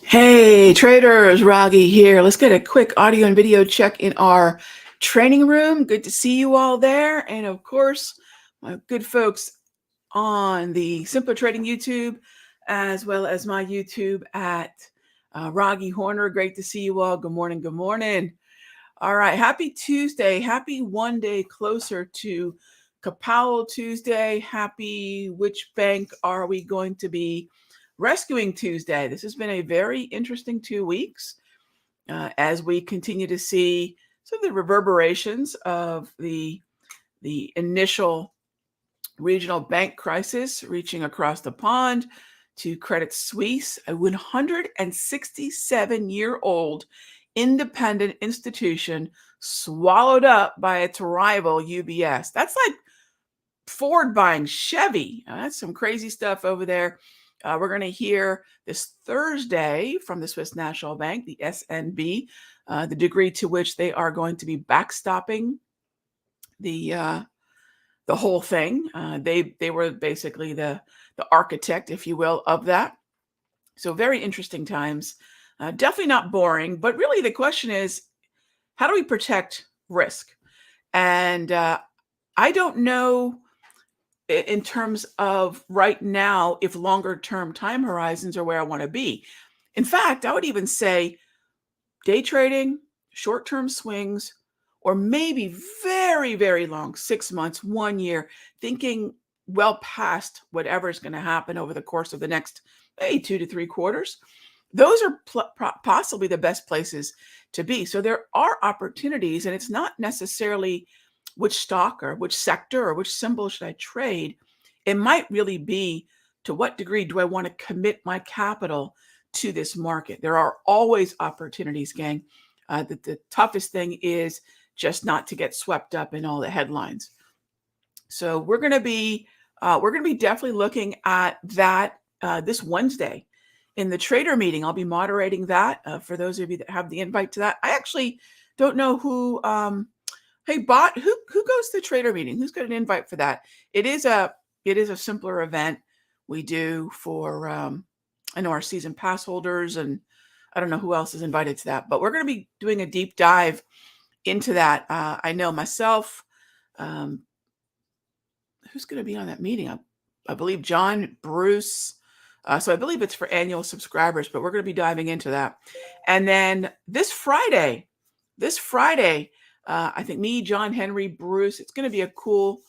Hey traders, Raghee here. Let's get a quick audio and video check in our training room. Good to see you all there. And of course, my good folks on the Simpler Trading YouTube, as well as my YouTube at Raghee Horner. Great to see you all. Good morning. Good morning. All right. Happy Tuesday. Happy one day closer to Kapow Tuesday. Happy which bank are we going to be rescuing Tuesday? This has been a very interesting 2 weeks as we continue to see some of the reverberations of the initial regional bank crisis reaching across the pond to Credit Suisse, a 167-year-old independent institution swallowed up by its rival UBS. That's like Ford buying Chevy. That's some crazy stuff over there. We're going to hear this Thursday from the Swiss National Bank, the SNB, the degree to which they are going to be backstopping the whole thing. They were basically the architect, if you will, of that. So very interesting times. Definitely not boring, but really the question is, how do we protect risk? And I don't know in terms of right now if longer term time horizons are where I want to be. In fact, I would even say day trading, short term swings, or maybe very, very long, 6 months, 1 year, thinking well past whatever is going to happen over the course of the next 2 to 3 quarters. Those are possibly the best places to be. So there are opportunities, and it's not necessarily which stock or which sector or which symbol should I trade. It might really be, to what degree do I want to commit my capital to this market? There are always opportunities, gang. The toughest thing is just not to get swept up in all the headlines. So we're going to be definitely looking at that this Wednesday in the trader meeting. I'll be moderating that for those of you that have the invite to that. I actually don't know who. Hey, bot, who goes to the trader meeting? Who's got an invite for that? It is a simpler event we do for I know our season pass holders, and I don't know who else is invited to that, but we're going to be doing a deep dive into that. I know myself. Who's going to be on that meeting? I believe John, Bruce. So I believe it's for annual subscribers, but we're going to be diving into that. And then this Friday, I think me, John, Henry, Bruce, it's going to be a cool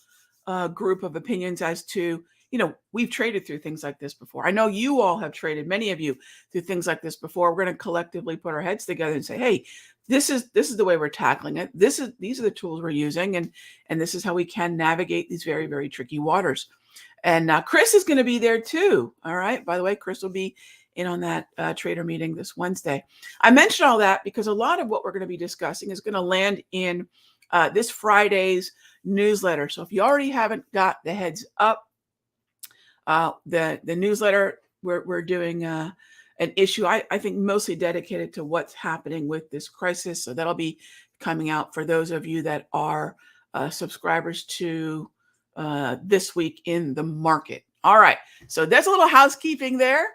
group of opinions as to, we've traded through things like this before. I know you all have traded, many of you, through things like this before. We're going to collectively put our heads together and say, hey, this is the way we're tackling it. These are the tools we're using, and this is how we can navigate these very, very tricky waters. And Chris is going to be there too. All right. By the way, Chris will be in on that trader meeting this Wednesday. I mentioned all that because a lot of what we're going to be discussing is going to land in this Friday's newsletter. So if you already haven't got the heads up, the newsletter, we're doing an issue, I think mostly dedicated to what's happening with this crisis. So that'll be coming out for those of you that are subscribers to This Week in the Market. All right. So there's a little housekeeping there.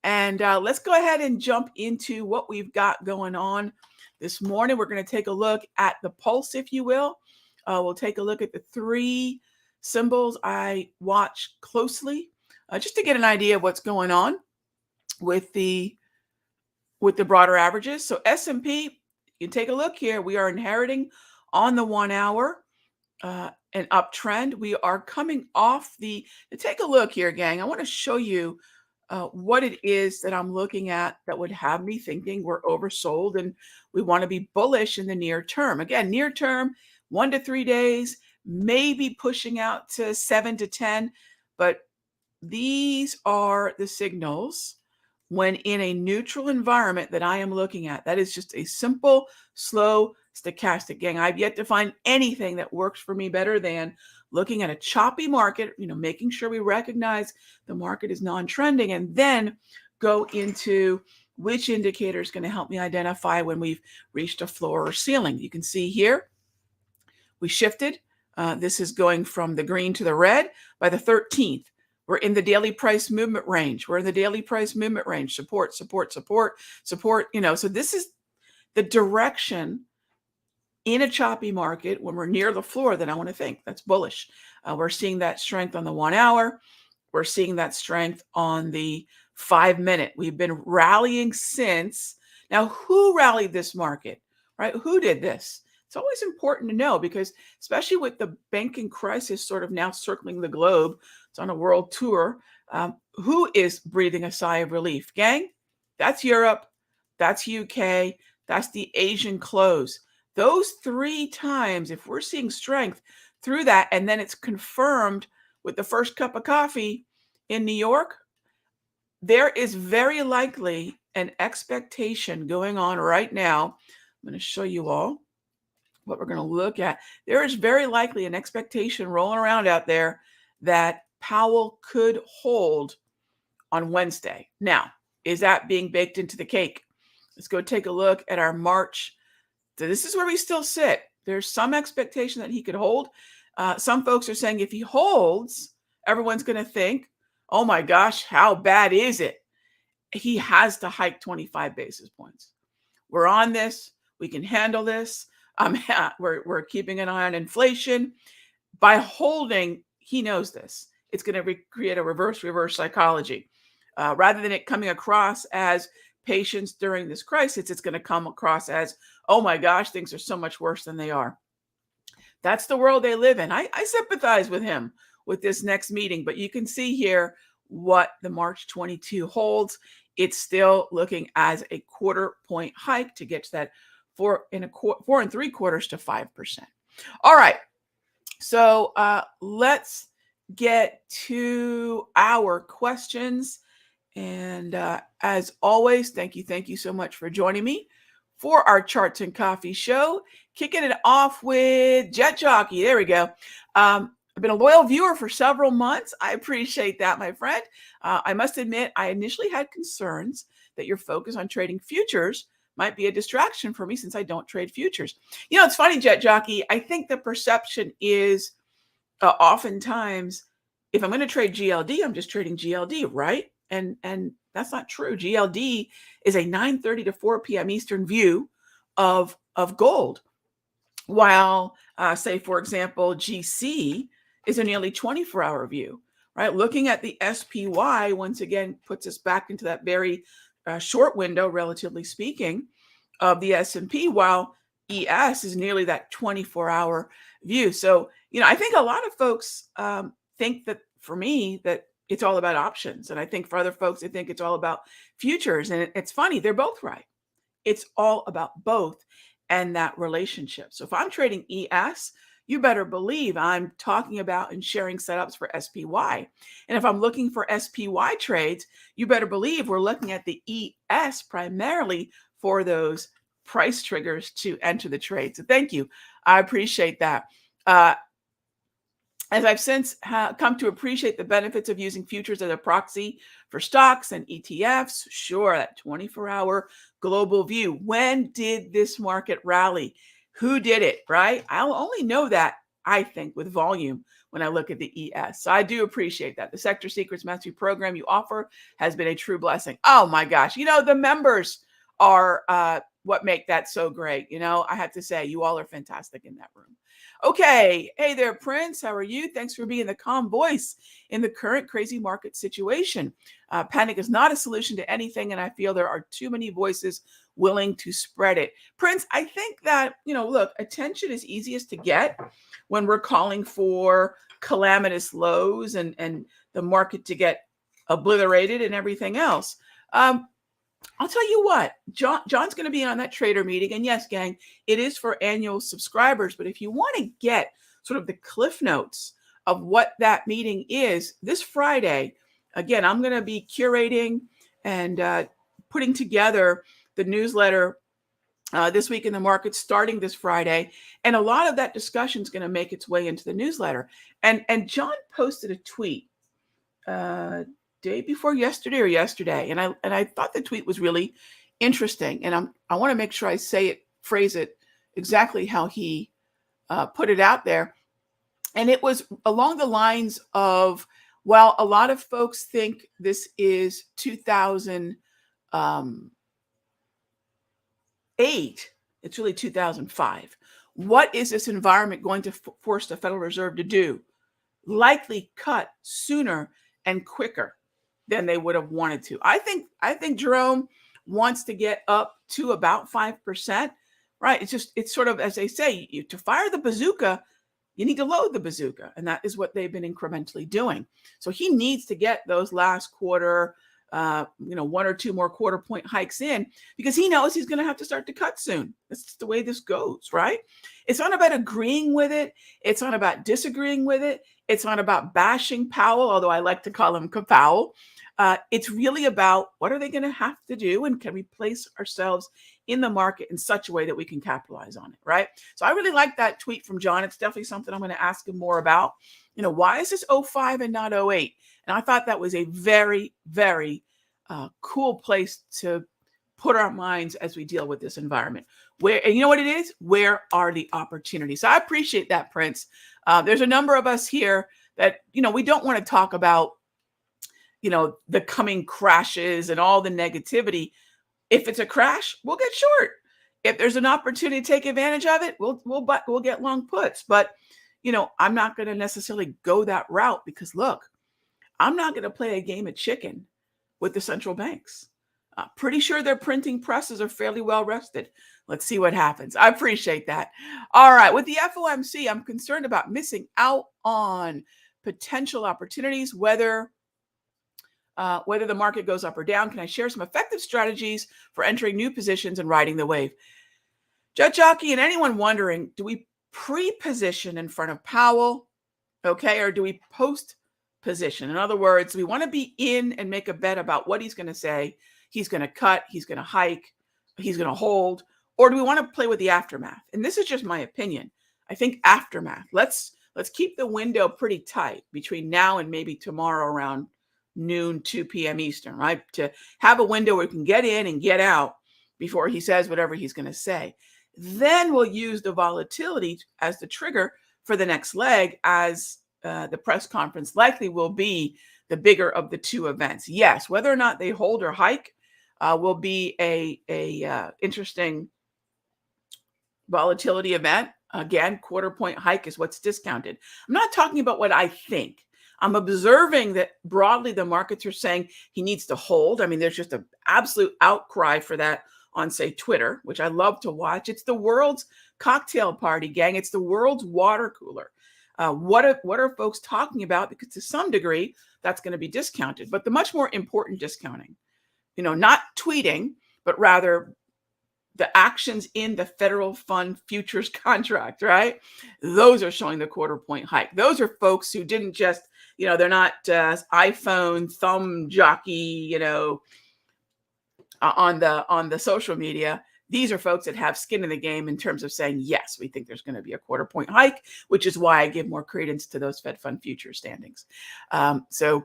And let's go ahead and jump into what we've got going on this morning. We're going to take a look at the pulse, if you will. We'll take a look at the 3 symbols I watch closely, just to get an idea of what's going on with the broader averages. So S&P, you can take a look here. We are inheriting on the 1 hour an uptrend. We are coming off take a look here, gang. I want to show you what it is that I'm looking at that would have me thinking we're oversold and we want to be bullish in the near term. Again, near term, 1 to 3 days, maybe pushing out to 7 to 10. But these are the signals when in a neutral environment that I am looking at. That is just a simple, slow, stochastic, gang. I've yet to find anything that works for me better than looking at a choppy market, making sure we recognize the market is non-trending, and then go into which indicator is going to help me identify when we've reached a floor or ceiling. You can see here, we shifted. This is going from the green to the red by the 13th. We're in the daily price movement range. We're in the daily price movement range. Support, support, support, support. So this is the direction in a choppy market when we're near the floor that I want to think. That's bullish. We're seeing that strength on the 1 hour. We're seeing that strength on the 5-minute. We've been rallying since. Now, who rallied this market, right? Who did this? It's always important to know because especially with the banking crisis sort of now circling the globe, it's on a world tour. Who is breathing a sigh of relief? Gang, that's Europe, that's UK, that's the Asian close. Those 3 times, if we're seeing strength through that, and then it's confirmed with the first cup of coffee in New York, there is very likely an expectation going on right now. I'm going to show you all what we're going to look at. There is very likely an expectation rolling around out there that Powell could hold on Wednesday. Now, is that being baked into the cake? Let's go take a look at our March. So this is where we still sit. There's some expectation that he could hold. Some folks are saying if he holds, everyone's going to think, oh my gosh, how bad is it? He has to hike 25 basis points. We're on this. We can handle this. We're keeping an eye on inflation. By holding, he knows this. It's going to create a reverse psychology. Rather than it coming across as patience during this crisis, it's going to come across as, oh my gosh, things are so much worse than they are. That's the world they live in. I sympathize with him with this next meeting, but you can see here what the March 22 holds. It's still looking as a 1/4 point hike to get to that 4 3/4 to 5%. All right. So let's get to our questions. And as always, thank you so much for joining me for our Charts and Coffee show. Kicking it off with Jet Jockey. There we go. I've been a loyal viewer for several months. I appreciate that, my friend. I must admit, I initially had concerns that your focus on trading futures might be a distraction for me since I don't trade futures. It's funny, Jet Jockey. I think the perception is oftentimes, if I'm going to trade GLD, I'm just trading GLD, right? And that's not true. GLD is a 9:30 to 4 p.m. Eastern view of gold, while say, for example, GC is a nearly 24-hour view, right? Looking at the SPY once again puts us back into that very short window, relatively speaking, of the S&P, while ES is nearly that 24-hour view. So, I think a lot of folks think that for me that it's all about options. And I think for other folks, they think it's all about futures. And it's funny, they're both right. It's all about both and that relationship. So if I'm trading ES, you better believe I'm talking about and sharing setups for SPY. And if I'm looking for SPY trades, you better believe we're looking at the ES primarily for those price triggers to enter the trade. So thank you. I appreciate that. As I've since come to appreciate the benefits of using futures as a proxy for stocks and ETFs, sure, that 24-hour global view. When did this market rally? Who did it, right? I'll only know that, I think, with volume when I look at the ES. So I do appreciate that. The Sector Secrets Mastery Program you offer has been a true blessing. Oh my gosh. The members are what make that so great. I have to say, you all are fantastic in that room. Okay. Hey there, Prince. How are you? Thanks for being the calm voice in the current crazy market situation. Panic is not a solution to anything, and I feel there are too many voices willing to spread it. Prince, I think that, look, attention is easiest to get when we're calling for calamitous lows and the market to get obliterated and everything else. I'll tell you what, John's going to be on that trader meeting. And yes, gang, it is for annual subscribers. But if you want to get sort of the cliff notes of what that meeting is this Friday, again, I'm going to be curating and putting together the newsletter this week in the market starting this Friday. And a lot of that discussion is going to make its way into the newsletter. And John posted a tweet day before yesterday, and I thought the tweet was really interesting, and I want to make sure I phrase it exactly how he put it out there, and it was along the lines of Well, a lot of folks think this is 2008. It's really 2005. What is this environment going to force the Federal Reserve to do? Likely cut sooner and quicker than they would have wanted to. I think Jerome wants to get up to about 5%, right? It's sort of, as they say, to fire the bazooka, you need to load the bazooka, and that is what they've been incrementally doing. So he needs to get those last quarter, one or two more quarter point hikes in, because he knows he's going to have to start to cut soon. That's just the way this goes, right? It's not about agreeing with it. It's not about disagreeing with it. It's not about bashing Powell, although I like to call him Powell. It's really about what are they going to have to do, and can we place ourselves in the market in such a way that we can capitalize on it, right? So I really like that tweet from John. It's definitely something I'm going to ask him more about. Why is this 05 and not 08? And I thought that was a very, very cool place to put our minds as we deal with this environment. And you know what it is? Where are the opportunities? So I appreciate that, Prince. There's a number of us here that, we don't want to talk about, the coming crashes and all the negativity. If it's a crash, we'll get short. If there's an opportunity to take advantage of it, we'll get long puts. But, I'm not going to necessarily go that route, because look, I'm not going to play a game of chicken with the central banks. Pretty sure their printing presses are fairly well rested. Let's see what happens. I appreciate that. All right. With the FOMC, I'm concerned about missing out on potential opportunities, whether the market goes up or down. Can I share some effective strategies for entering new positions and riding the wave? Jet Jockey, and anyone wondering, do we pre-position in front of Powell, okay, or do we post-position? In other words, we want to be in and make a bet about what he's going to say. He's going to cut, he's going to hike, he's going to hold, or do we want to play with the aftermath? And this is just my opinion. I think aftermath. Let's keep the window pretty tight between now and maybe tomorrow around noon, 2 p.m. Eastern, right? To have a window where we can get in and get out before he says whatever he's going to say. Then we'll use the volatility as the trigger for the next leg, as the press conference likely will be the bigger of the two events. Yes, whether or not they hold or hike will be a interesting volatility event. Again, quarter point hike is what's discounted. I'm not talking about what I think. I'm observing that broadly the markets are saying he needs to hold. I mean, there's just an absolute outcry for that on, say, Twitter, which I love to watch. It's the world's cocktail party, gang. It's the world's water cooler. What are folks talking about? Because to some degree, that's going to be discounted. But the much more important discounting, not tweeting, but rather the actions in the federal fund futures contract, right? Those are showing the quarter point hike. Those are folks who didn't just, they're not iPhone thumb jockey, on the social media. These are folks that have skin in the game in terms of saying, yes, we think there's going to be a quarter point hike, which is why I give more credence to those Fed fund future standings. So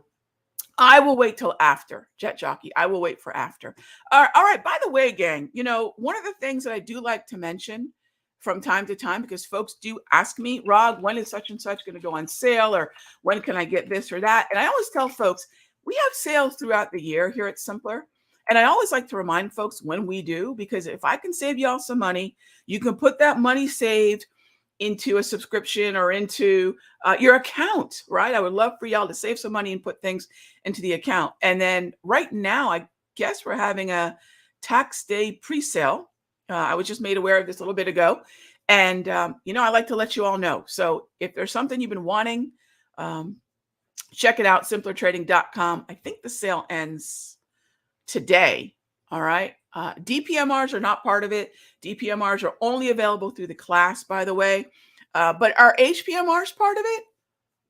I will wait till after, Jet Jockey. I will wait for after. All right. By the way, gang, one of the things that I do like to mention from time to time, because folks do ask me, Rog, when is such and such going to go on sale, or when can I get this or that? And I always tell folks, we have sales throughout the year here at Simpler. And I always like to remind folks when we do, because if I can save y'all some money, you can put that money saved into a subscription or into your account, right? I would love for y'all to save some money and put things into the account. And then right now, I guess we're having a tax day pre-sale. I was just made aware of this a little bit ago. And, I like to let you all know. So if there's something you've been wanting, check it out, simplertrading.com. I think the sale ends today. All right. DPMRs are not part of it. DPMRs are only available through the class, by the way. But are HPMRs part of it?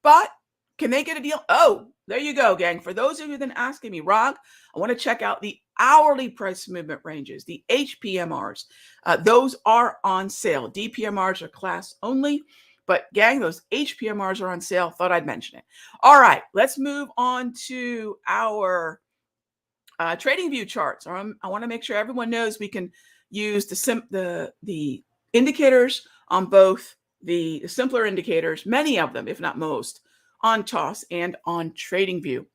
But can they get a deal? Oh, there you go, gang. For those of you that are asking me, Rog, I want to check out the hourly price movement ranges, the HPMRs. Those are on sale. DPMRs are class only. But gang, those HPMRs are on sale. Thought I'd mention it. All right. Let's move on to our trading view charts. I want to make sure everyone knows we can use the indicators on both the simpler indicators, many of them, if not most, on Toss and on TradingView.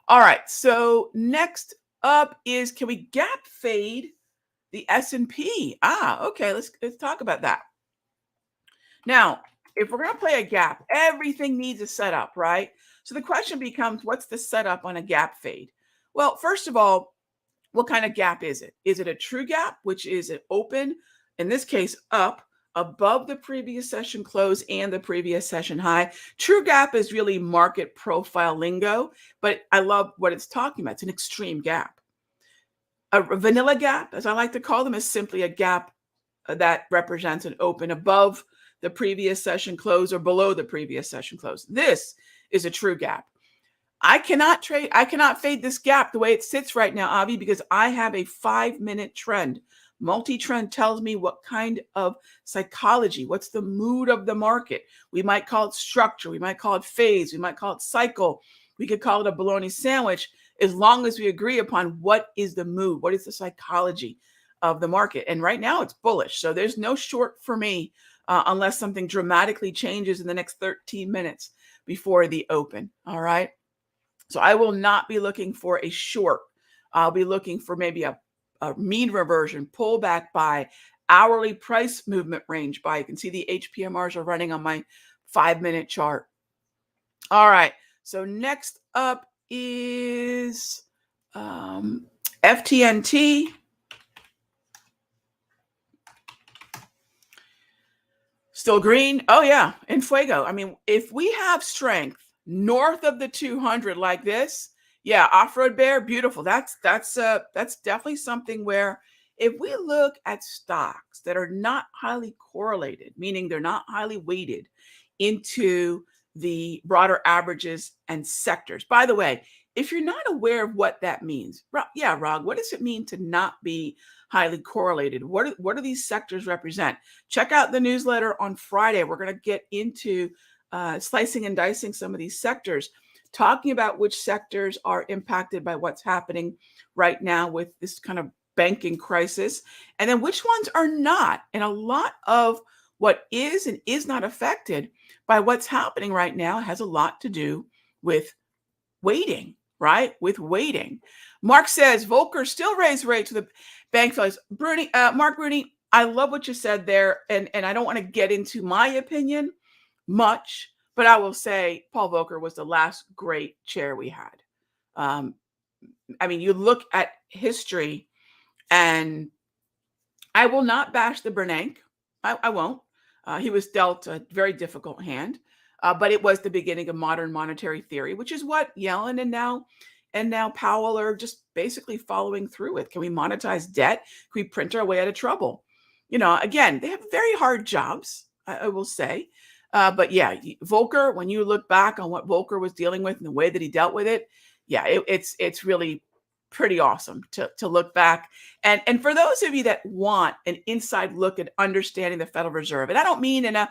All right, so next up is, can we gap fade the S&P? Okay, let's talk about that. Now, if we're going to play a gap, everything needs a setup, right? So the question becomes, what's the setup on a gap fade? Well, first of all, what kind of gap is it? Is it a true gap, which is an open, in this case, up above the previous session close and the previous session high? True gap is really market profile lingo, but I love what it's talking about. It's an extreme gap. A vanilla gap, as I like to call them, is simply a gap that represents an open above the previous session close or below the previous session close. This is a true gap. I cannot fade this gap the way it sits right now, Avi, because I have a 5-minute trend. Multi-trend tells me what kind of psychology, what's the mood of the market. We might call it structure. We might call it phase. We might call it cycle. We could call it a bologna sandwich, as long as we agree upon what is the mood, what is the psychology of the market. And right now it's bullish. So there's no short for me unless something dramatically changes in the next 13 minutes before the open. All right. So I will not be looking for a short. I'll be looking for maybe a mean reversion, pullback buy, hourly price movement range buy. You can see the HPMRs are running on my 5-minute chart. All right. So next up is FTNT. Still green. Oh yeah. In fuego. I mean, if we have strength north of the 200 like this, yeah, off-road bear, beautiful. That's definitely something where if we look at stocks that are not highly correlated, meaning they're not highly weighted into the broader averages and sectors. By the way, if you're not aware of what that means, yeah, Rog, what does it mean to not be highly correlated? What do these sectors represent? Check out the newsletter on Friday. We're going to get into slicing and dicing some of these sectors, talking about which sectors are impacted by what's happening right now with this kind of banking crisis, and then which ones are not. And a lot of what is and is not affected by what's happening right now has a lot to do with waiting, right? With waiting. Mark says, Volcker still raised rates with the bank failures. Mark Bruni, I love what you said there. And I don't want to get into my opinion much, but I will say Paul Volcker was the last great chair we had. I mean, you look at history, and I will not bash the Bernanke. I won't. He was dealt a very difficult hand, but it was the beginning of modern monetary theory, which is what Yellen and now Powell are just basically following through with. Can we monetize debt? Can we print our way out of trouble? You know, again, they have very hard jobs, I will say. But yeah, Volcker, when you look back on what Volcker was dealing with and the way that he dealt with it, yeah, it's really pretty awesome to look back. And for those of you that want an inside look at understanding the Federal Reserve, and I don't mean in a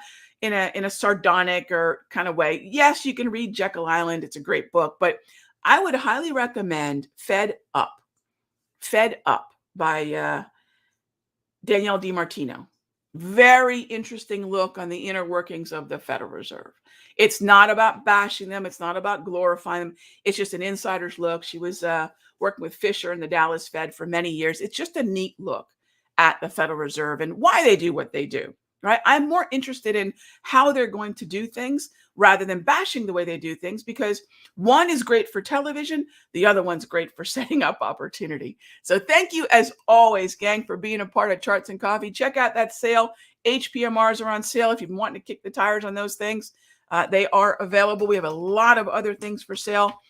sardonic or kind of way. Yes, you can read Jekyll Island. It's a great book, but I would highly recommend Fed Up by Danielle DiMartino. Very interesting look on the inner workings of the Federal Reserve. It's not about bashing them. It's not about glorifying them. It's just an insider's look. She was working with Fisher and the Dallas Fed for many years. It's just a neat look at the Federal Reserve and why they do what they do, right? I'm more interested in how they're going to do things rather than bashing the way they do things, because one is great for television. The other one's great for setting up opportunity. So thank you, as always, gang, for being a part of Charts and Coffee. Check out that sale. HPMRs are on sale. If you've been wanting to kick the tires on those things, they are available. We have a lot of other things for sale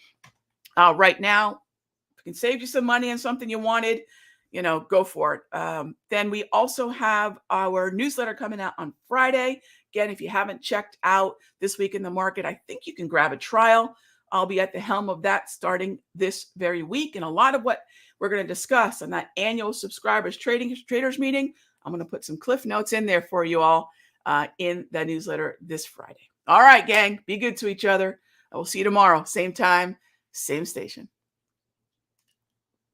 right now. If it can save you some money on something you wanted, you know, go for it. Then we also have our newsletter coming out on Friday. Again, if you haven't checked out This Week in the Market, I think you can grab a trial. I'll be at the helm of that starting this very week. And a lot of what we're going to discuss on that annual subscribers traders meeting, I'm going to put some cliff notes in there for you all in the newsletter this Friday. All right, gang, be good to each other. I will see you tomorrow. Same time, same station.